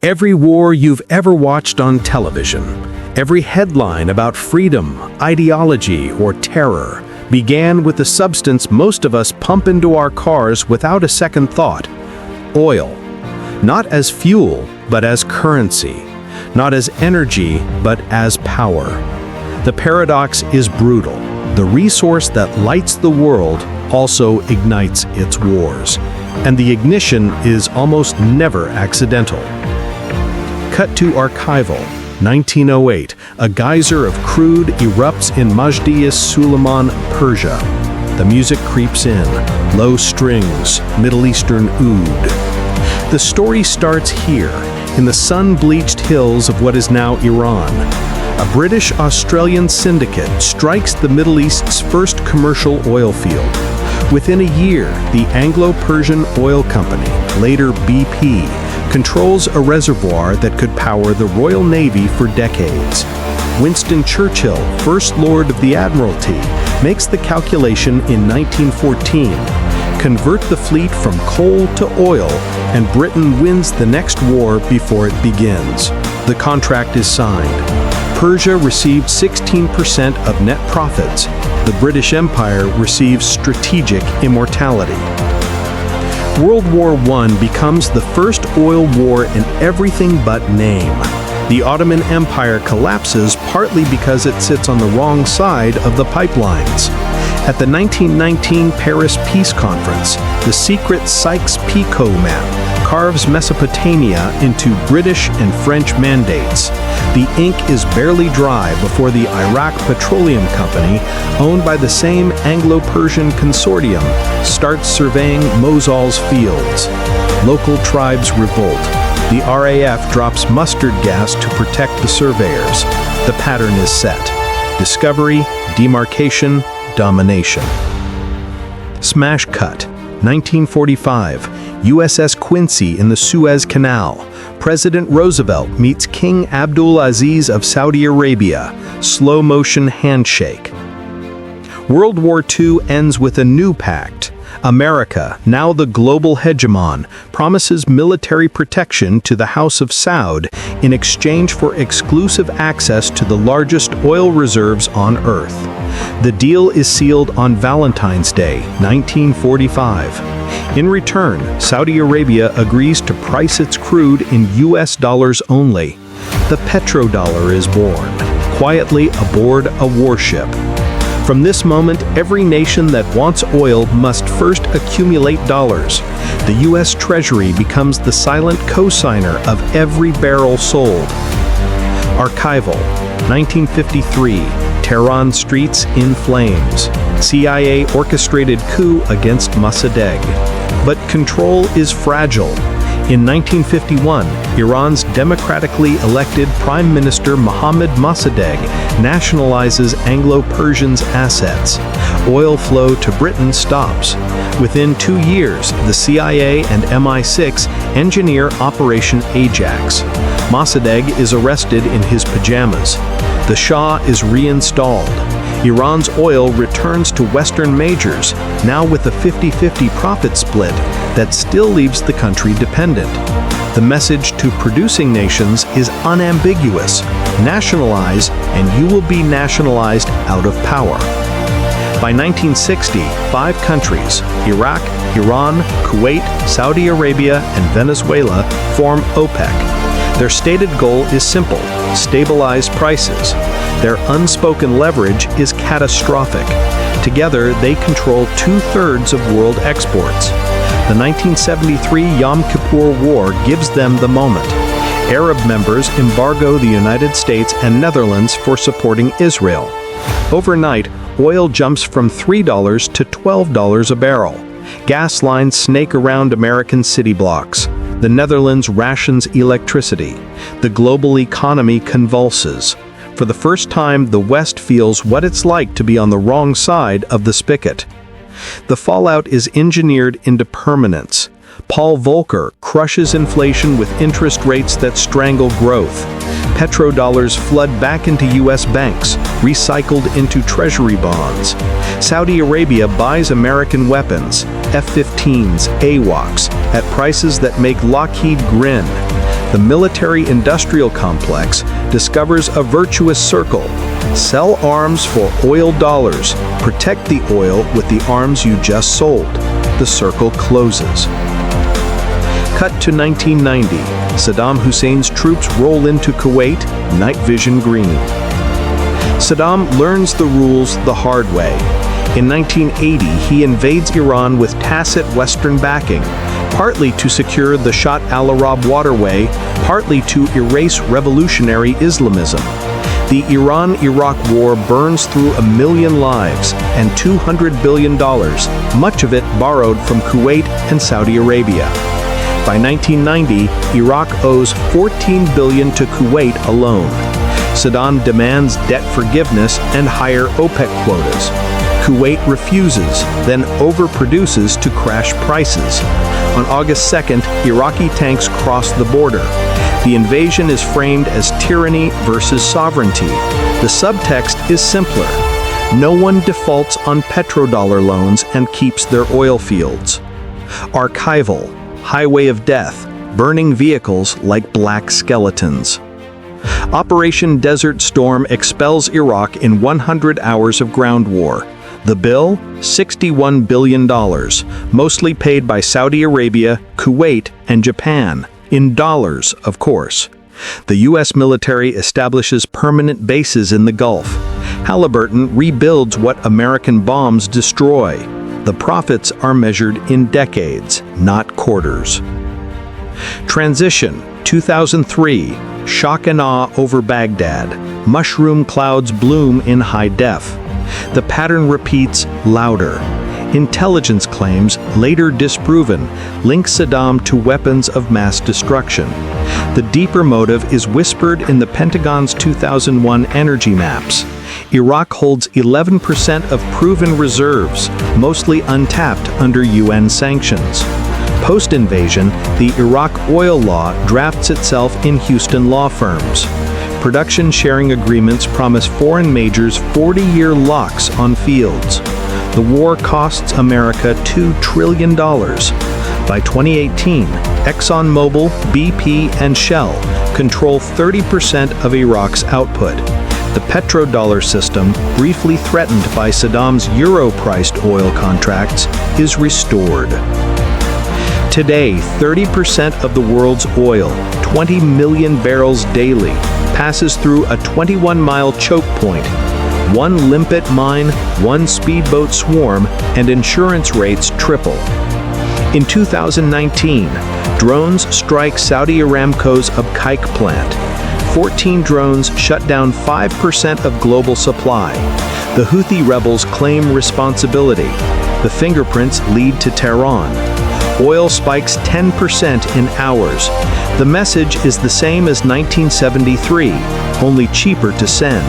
Every war you've ever watched on television, every headline about freedom, ideology, or terror began with the substance most of us pump into our cars without a second thought: oil. Not as fuel, but as currency. Not as energy, but as power. The paradox is brutal. The resource that lights the world also ignites its wars. And the ignition is almost never accidental. Cut to archival, 1908. A geyser of crude erupts in Majd-as-Suleiman, Persia. The music creeps in, low strings, Middle Eastern oud. The story starts here, in the sun-bleached hills of what is now Iran. A British-Australian syndicate strikes the Middle East's first commercial oil field. Within a year, the Anglo-Persian Oil Company, later BP, controls a reservoir that could power the Royal Navy for decades. Winston Churchill, First Lord of the Admiralty, makes the calculation in 1914. Convert the fleet from coal to oil, and Britain wins the next war before it begins. The contract is signed. Persia received 16% of net profits. The British Empire receives strategic immortality. World War I becomes the first oil war in everything but name. The Ottoman Empire collapses partly because it sits on the wrong side of the pipelines. At the 1919 Paris Peace Conference, the secret Sykes-Picot map carves Mesopotamia into British and French mandates. The ink is barely dry before the Iraq Petroleum Company, owned by the same Anglo-Persian consortium, starts surveying Mosul's fields. Local tribes revolt. The RAF drops mustard gas to protect the surveyors. The pattern is set: discovery, demarcation, domination. Smash cut. 1945. USS Quincy in the Suez Canal. President Roosevelt meets King Abdul Aziz of Saudi Arabia. Slow motion handshake. World War II ends with a new pact. America, now the global hegemon, promises military protection to the House of Saud in exchange for exclusive access to the largest oil reserves on Earth. The deal is sealed on Valentine's Day, 1945. In return, Saudi Arabia agrees to price its crude in US dollars only. The petrodollar is born, quietly aboard a warship. From this moment, every nation that wants oil must first accumulate dollars. The US Treasury becomes the silent co-signer of every barrel sold. Archival, 1953. Tehran streets in flames. CIA orchestrated coup against Mossadegh. But control is fragile. In 1951, Iran's democratically elected Prime Minister Mohammad Mossadegh nationalizes Anglo-Persian's assets. Oil flow to Britain stops. Within 2 years, the CIA and MI6 engineer Operation Ajax. Mossadegh is arrested in his pajamas. The Shah is reinstalled. Iran's oil returns to Western majors, now with a 50-50 profit split that still leaves the country dependent. The message to producing nations is unambiguous: nationalize, and you will be nationalized out of power. By 1960, 5 countries, Iraq, Iran, Kuwait, Saudi Arabia, and Venezuela, form OPEC. Their stated goal is simple: stabilize prices. Their unspoken leverage is catastrophic. Together, they control 2/3 of world exports. The 1973 Yom Kippur War gives them the moment. Arab members embargo the United States and Netherlands for supporting Israel. Overnight, oil jumps from $3 to $12 a barrel. Gas lines snake around American city blocks. The Netherlands rations electricity. The global economy convulses. For the first time, the West feels what it's like to be on the wrong side of the spigot. The fallout is engineered into permanence. Paul Volcker crushes inflation with interest rates that strangle growth. Petrodollars flood back into U.S. banks, recycled into treasury bonds. Saudi Arabia buys American weapons, F-15s, AWACS, at prices that make Lockheed grin. The military-industrial complex discovers a virtuous circle. Sell arms for oil dollars. Protect the oil with the arms you just sold. The circle closes. Cut to 1990. Saddam Hussein's troops roll into Kuwait, night vision green. Saddam learns the rules the hard way. In 1980, he invades Iran with tacit Western backing, partly to secure the Shatt al-Arab waterway, partly to erase revolutionary Islamism. The Iran-Iraq war burns through 1 million lives and $200 billion, much of it borrowed from Kuwait and Saudi Arabia. By 1990, Iraq owes $14 billion to Kuwait alone. Saddam demands debt forgiveness and higher OPEC quotas. Kuwait refuses, then overproduces to crash prices. On August 2nd, Iraqi tanks cross the border. The invasion is framed as tyranny versus sovereignty. The subtext is simpler. No one defaults on petrodollar loans and keeps their oil fields. Archival, highway of death, burning vehicles like black skeletons. Operation Desert Storm expels Iraq in 100 hours of ground war. The bill? $61 billion, mostly paid by Saudi Arabia, Kuwait, and Japan. In dollars, of course. The U.S. military establishes permanent bases in the Gulf. Halliburton rebuilds what American bombs destroy. The profits are measured in decades, not quarters. Transition, 2003. Shock and awe over Baghdad. Mushroom clouds bloom in high def. The pattern repeats louder. Intelligence claims, later disproven, link Saddam to weapons of mass destruction. The deeper motive is whispered in the Pentagon's 2001 energy maps. Iraq holds 11% of proven reserves, mostly untapped under UN sanctions. Post-invasion, the Iraq oil law drafts itself in Houston law firms. Production sharing agreements promise foreign majors 40-year locks on fields. The war costs America $2 trillion. By 2018, ExxonMobil, BP, and Shell control 30% of Iraq's output. The petrodollar system, briefly threatened by Saddam's euro-priced oil contracts, is restored. Today, 30% of the world's oil, 20 million barrels daily, passes through a 21-mile choke point. One limpet mine, one speedboat swarm, and insurance rates triple. In 2019, drones strike Saudi Aramco's Abqaiq plant. 14 drones shut down 5% of global supply. The Houthi rebels claim responsibility. The fingerprints lead to Tehran. Oil spikes 10% in hours. The message is the same as 1973, only cheaper to send.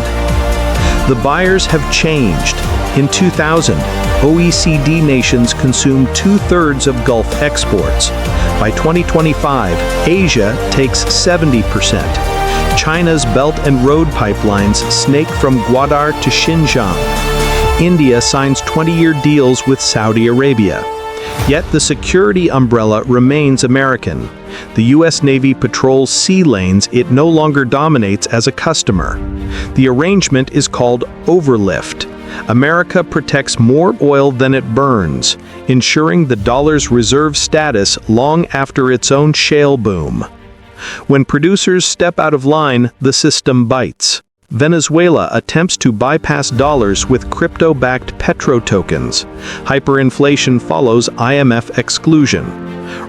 The buyers have changed. In 2000, OECD nations consumed 2/3 of Gulf exports. By 2025, Asia takes 70%. China's Belt and Road pipelines snake from Gwadar to Xinjiang. India signs 20-year deals with Saudi Arabia. Yet the security umbrella remains American. The U.S. Navy patrols sea lanes it no longer dominates as a customer. The arrangement is called overlift. America protects more oil than it burns, ensuring the dollar's reserve status long after its own shale boom. When producers step out of line, the system bites. Venezuela attempts to bypass dollars with crypto-backed petro tokens. Hyperinflation follows IMF exclusion.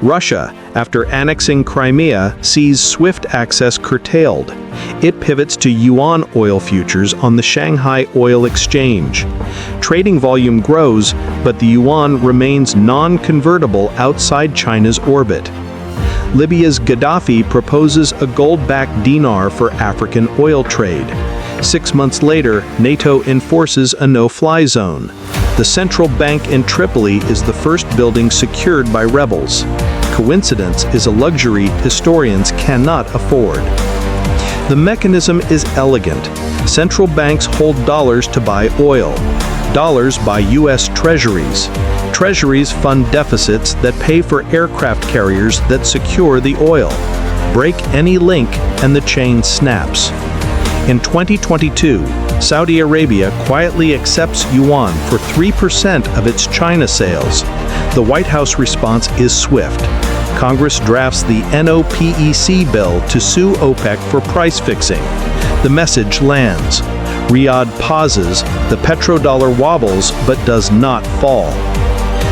Russia, after annexing Crimea, sees SWIFT access curtailed. It pivots to yuan oil futures on the Shanghai Oil Exchange. Trading volume grows, but the yuan remains non-convertible outside China's orbit. Libya's Gaddafi proposes a gold-backed dinar for African oil trade. 6 months later, NATO enforces a no-fly zone. The central bank in Tripoli is the first building secured by rebels. Coincidence is a luxury historians cannot afford. The mechanism is elegant. Central banks hold dollars to buy oil. Dollars buy U.S. treasuries. Treasuries fund deficits that pay for aircraft carriers that secure the oil. Break any link and the chain snaps. In 2022, Saudi Arabia quietly accepts yuan for 3% of its China sales. The White House response is swift. Congress drafts the NOPEC bill to sue OPEC for price fixing. The message lands. Riyadh pauses, the petrodollar wobbles but does not fall.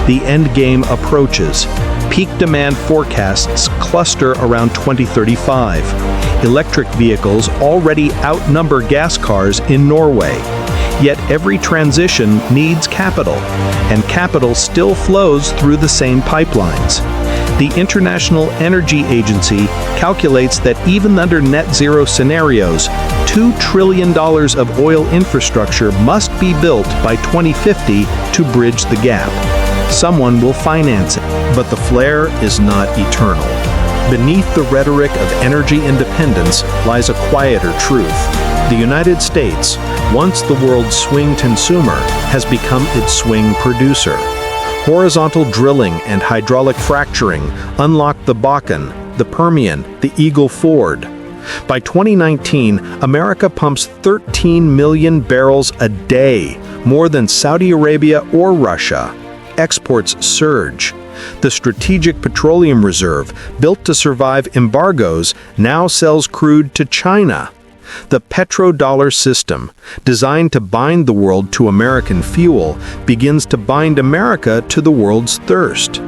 The end game approaches. Peak demand forecasts cluster around 2035. Electric vehicles already outnumber gas cars in Norway. Yet every transition needs capital, and capital still flows through the same pipelines. The International Energy Agency calculates that even under net zero scenarios, $2 trillion of oil infrastructure must be built by 2050 to bridge the gap. Someone will finance it, but the flare is not eternal. Beneath the rhetoric of energy independence lies a quieter truth. The United States, once the world's swing consumer, has become its swing producer. Horizontal drilling and hydraulic fracturing unlocked the Bakken, the Permian, the Eagle Ford. By 2019, America pumps 13 million barrels a day, more than Saudi Arabia or Russia. Exports surge. The Strategic Petroleum Reserve, built to survive embargoes, now sells crude to China. The petrodollar system, designed to bind the world to American fuel, begins to bind America to the world's thirst.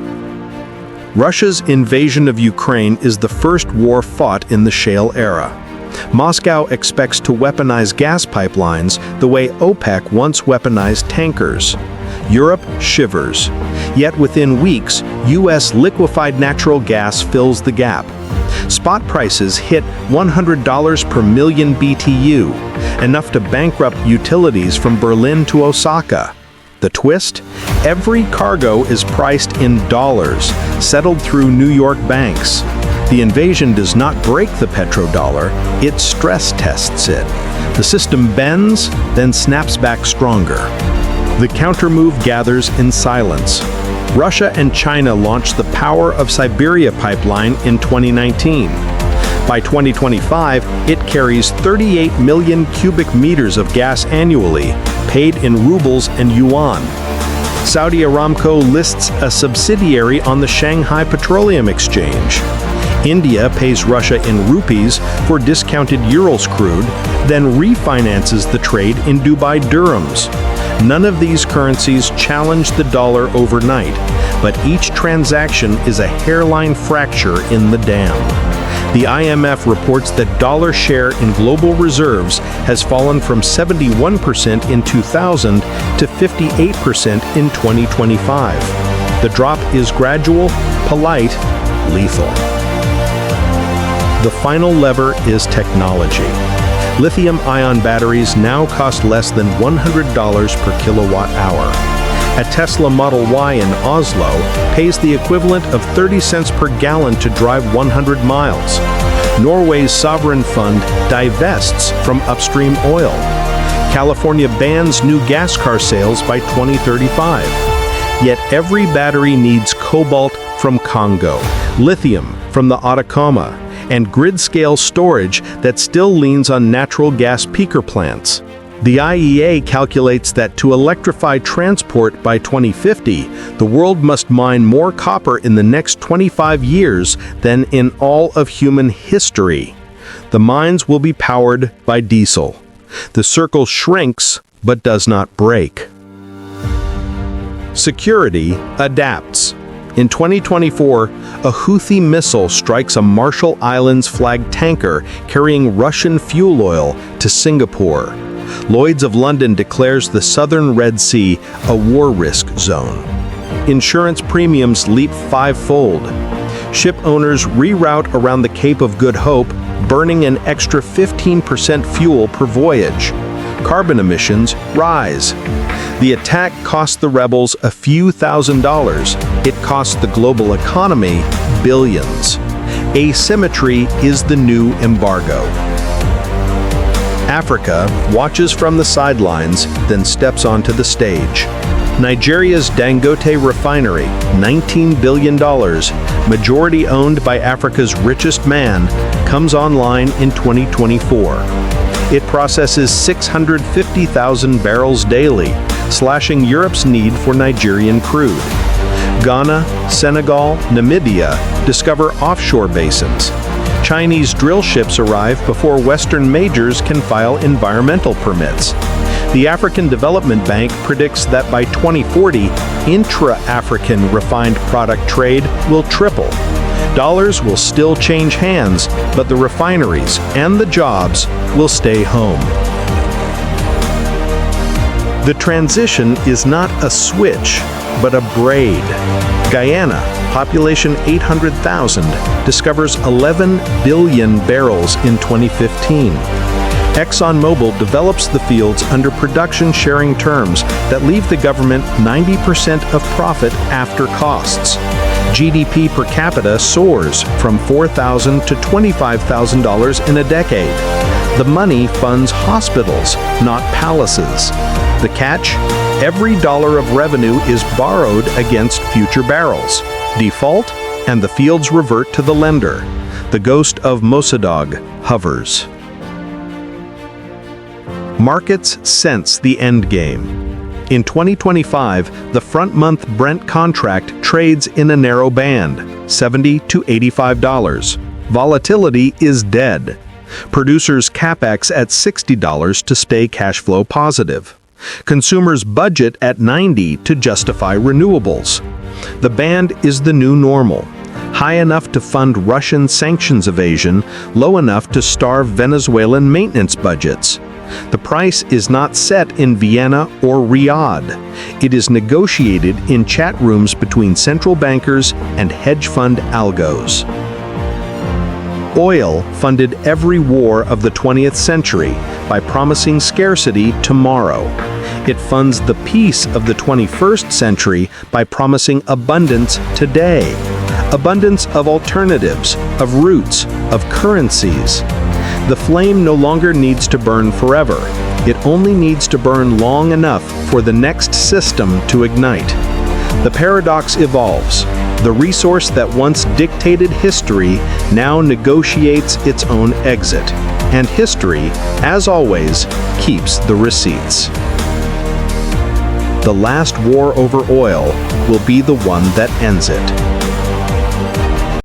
Russia's invasion of Ukraine is the first war fought in the shale era. Moscow expects to weaponize gas pipelines the way OPEC once weaponized tankers. Europe shivers. Yet within weeks, U.S. liquefied natural gas fills the gap. Spot prices hit $100 per million BTU, enough to bankrupt utilities from Berlin to Osaka. The twist? Every cargo is priced in dollars, settled through New York banks. The invasion does not break the petrodollar, it stress tests it. The system bends, then snaps back stronger. The countermove gathers in silence. Russia and China launched the Power of Siberia pipeline in 2019. By 2025, it carries 38 million cubic meters of gas annually, paid in rubles and yuan. Saudi Aramco lists a subsidiary on the Shanghai Petroleum Exchange. India pays Russia in rupees for discounted Urals crude, then refinances the trade in Dubai dirhams. None of these currencies challenge the dollar overnight, but each transaction is a hairline fracture in the dam. The IMF reports that dollar share in global reserves has fallen from 71% in 2000 to 58% in 2025. The drop is gradual, polite, lethal. The final lever is technology. Lithium-ion batteries now cost less than $100 per kilowatt hour. A Tesla Model Y in Oslo pays the equivalent of 30 cents per gallon to drive 100 miles. Norway's sovereign fund divests from upstream oil. California bans new gas car sales by 2035. Yet every battery needs cobalt from Congo, lithium from the Atacama, and grid-scale storage that still leans on natural gas peaker plants. The IEA calculates that to electrify transport by 2050, the world must mine more copper in the next 25 years than in all of human history. The mines will be powered by diesel. The circle shrinks, but does not break. Security adapts. In 2024, a Houthi missile strikes a Marshall Islands-flagged tanker carrying Russian fuel oil to Singapore. Lloyd's of London declares the southern Red Sea a war risk zone. Insurance premiums leap fivefold. Ship owners reroute around the Cape of Good Hope, burning an extra 15% fuel per voyage. Carbon emissions rise. The attack cost the rebels a few $1,000s. It cost the global economy billions. Asymmetry is the new embargo. Africa watches from the sidelines, then steps onto the stage. Nigeria's Dangote refinery, $19 billion, majority owned by Africa's richest man, comes online in 2024. It processes 650,000 barrels daily, slashing Europe's need for Nigerian crude. Ghana, Senegal, Namibia discover offshore basins. Chinese drill ships arrive before Western majors can file environmental permits. The African Development Bank predicts that by 2040, intra-African refined product trade will triple. Dollars will still change hands, but the refineries and the jobs will stay home. The transition is not a switch, but a braid. Guyana, population 800,000, discovers 11 billion barrels in 2015. ExxonMobil develops the fields under production-sharing terms that leave the government 90% of profit after costs. GDP per capita soars from $4,000 to $25,000 in a decade. The money funds hospitals, not palaces. The catch? Every dollar of revenue is borrowed against future barrels. Default, and the fields revert to the lender. The ghost of Mossadegh hovers. Markets sense the endgame. In 2025, the front-month Brent contract trades in a narrow band, $70 to $85. Volatility is dead. Producers capex at $60 to stay cash flow positive. Consumers budget at $90 to justify renewables. The band is the new normal. High enough to fund Russian sanctions evasion, low enough to starve Venezuelan maintenance budgets. The price is not set in Vienna or Riyadh. It is negotiated in chat rooms between central bankers and hedge fund algos. Oil funded every war of the 20th century by promising scarcity tomorrow. It funds the peace of the 21st century by promising abundance today. Abundance of alternatives, of routes, of currencies. The flame no longer needs to burn forever. It only needs to burn long enough for the next system to ignite. The paradox evolves. The resource that once dictated history now negotiates its own exit. And history, as always, keeps the receipts. The last war over oil will be the one that ends it.